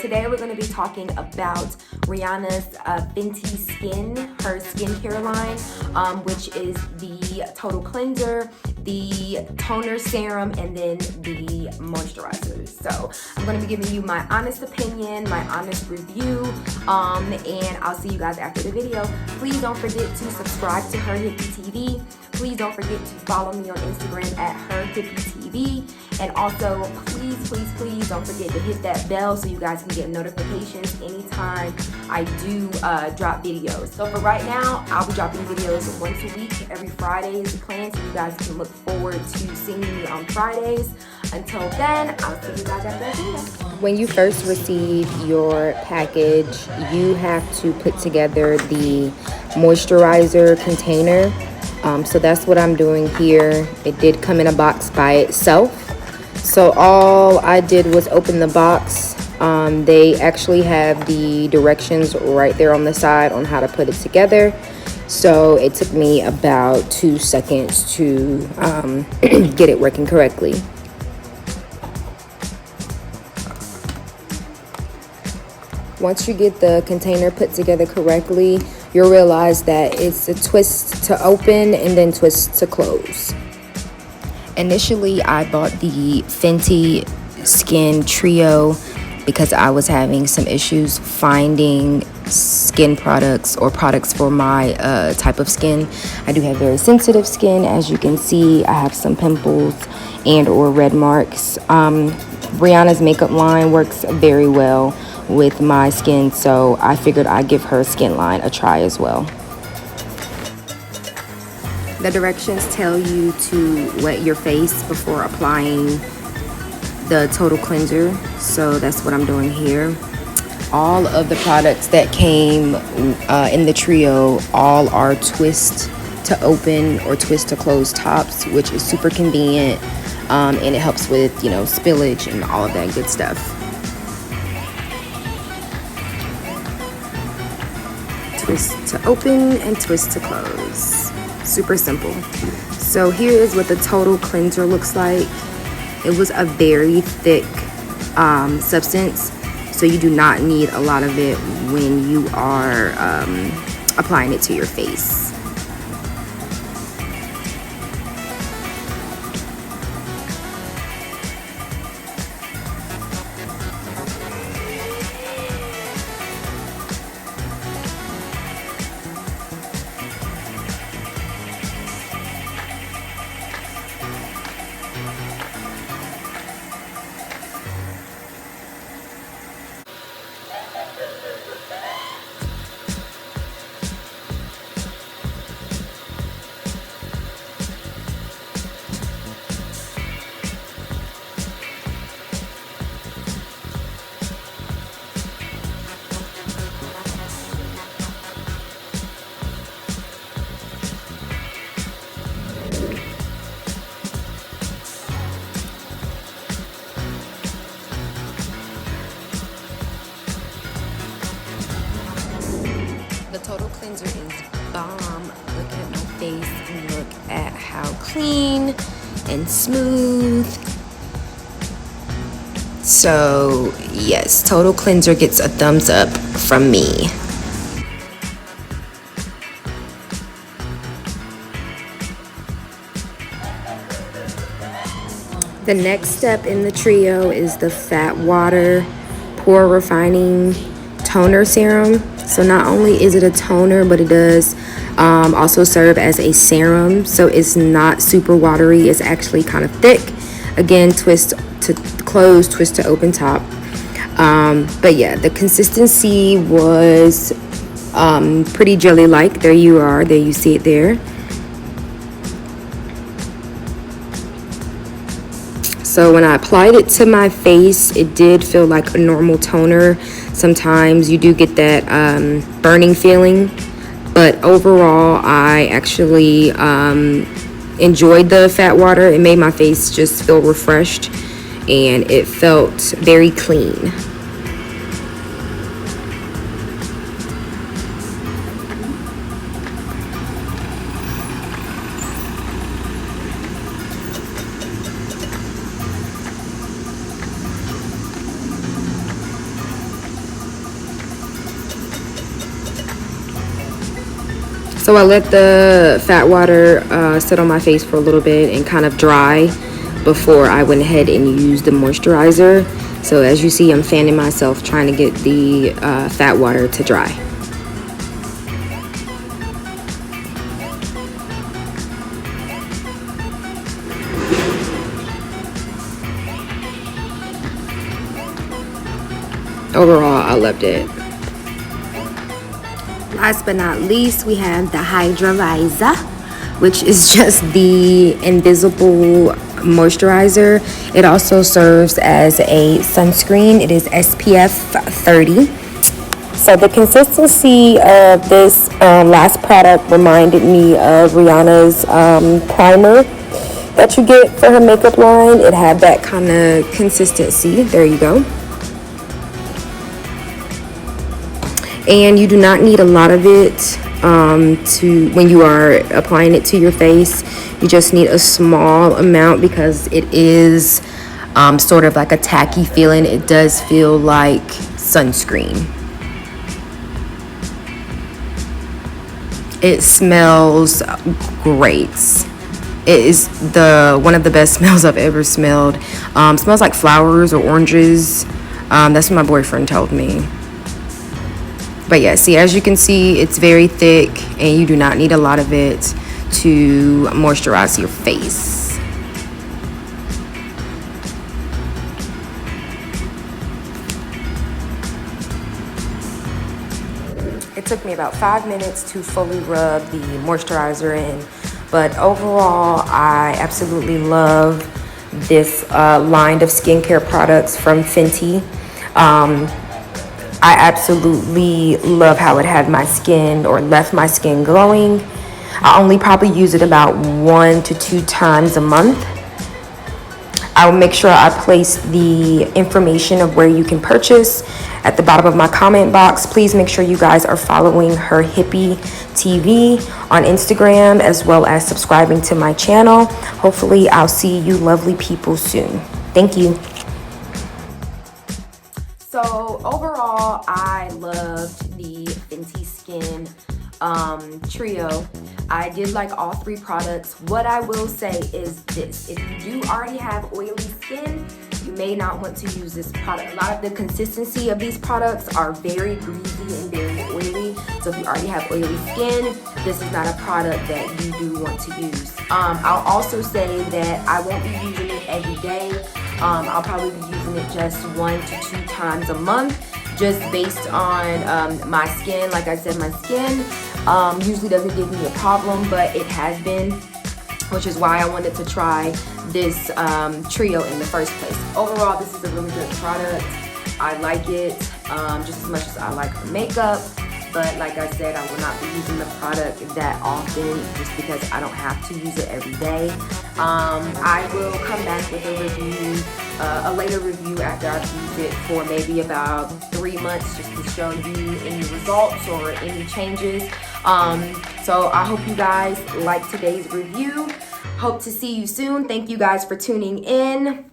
today we're going to be talking about Rihanna's Fenty Skin, her skincare line, which is the total cleanser, the toner serum, and then the moisturizer. So I'm going to be giving you my honest opinion, my honest review, and I'll see you guys after the video. Please don't forget to subscribe to Her Hippie TV. Please don't forget to follow me on Instagram at Her Hippie TV. And also, please don't forget to hit that bell so you guys can get notifications anytime I do drop videos. So for right now, I'll be dropping videos once a week. Every Friday is the plan, so you guys can look forward to seeing me on Fridays. Until then, I'll see you guys after the video. When you first receive your package, you have to put together the moisturizer container. So that's what I'm doing here. It did come in a box by itself. So all I did was open the box. They actually have the directions right there on the side on how to put it together. So it took me about 2 seconds to get it working correctly. Once you get the container put together correctly, you'll realize that it's a twist to open and then twist to close. Initially, I bought the Fenty Skin Trio because I was having some issues finding skin products or products for my type of skin. I do have very sensitive skin. As you can see, I have some pimples and or red marks. Rihanna's makeup line works very well with my skin, so I figured I'd give her skin line a try as well. The directions tell you to wet your face before applying the total cleanser, so that's what I'm doing here. All of the products that came in the trio, all are twist to open or twist to close tops, which is super convenient, and it helps with, you know, spillage and all of that good stuff. Twist to open and twist to close. Super simple. So here is what the total cleanser looks like. It was a very thick substance, so you do not need a lot of it when you are applying it to your face. The total cleanser is bomb. Look at my face and look at how clean and smooth. So yes, total cleanser gets a thumbs up from me. The next step in the trio is the Fat Water Pore Refining Toner Serum. So not only is it a toner, but it does also serve as a serum. So it's not super watery. It's actually kind of thick. Again, twist to close, twist to open top. But yeah, the consistency was pretty jelly-like. There you are. There you see it there. So when I applied it to my face, it did feel like a normal toner. Sometimes you do get that burning feeling, but overall I actually enjoyed the Fat Water. It made my face just feel refreshed and it felt very clean. So I let the fat water sit on my face for a little bit and kind of dry before I went ahead and used the moisturizer. So as you see, I'm fanning myself trying to get the fat water to dry. Overall, I loved it. Last but not least, we have the Hydra, which is just the invisible moisturizer. It also serves as a sunscreen. It is SPF 30. So the consistency of this last product reminded me of Rihanna's primer that you get for her makeup line. It had that kind of consistency. There you go. And you do not need a lot of it to when you are applying it to your face. You just need a small amount because it is sort of like a tacky feeling. It does feel like sunscreen. It smells great. It is one of the best smells I've ever smelled. Smells like flowers or oranges. That's what my boyfriend told me. But yeah, see, as you can see, it's very thick and you do not need a lot of it to moisturize your face. It took me about 5 minutes to fully rub the moisturizer in, but overall, I absolutely love this line of skincare products from Fenty. I absolutely love how it had my skin or left my skin glowing. I only probably use it about 1 to 2 times a month. I will make sure I place the information of where you can purchase at the bottom of my comment box. Please make sure you guys are following her Hippie TV on Instagram as well as subscribing to my channel. Hopefully I'll see you lovely people soon. Thank you. So overall, I loved the Fenty Skin Trio. I did like all 3 products. What I will say is this: if you do already have oily skin, you may not want to use this product. A lot of the consistency of these products are very greasy and very oily. So if you already have oily skin, this is not a product that you do want to use. I'll also say that I won't be using it every day. I'll probably be using it just 1 to 2 times a month, just based on my skin. Like I said, my skin usually doesn't give me a problem, but it has been, which is why I wanted to try this trio in the first place. Overall, this is a really good product. I like it just as much as I like her makeup. But like I said, I will not be using the product that often just because I don't have to use it every day. I will come back with a review, a later review after I've used it for maybe about 3 months, just to show you any results or any changes. So I hope you guys like today's review. Hope to see you soon. Thank you guys for tuning in.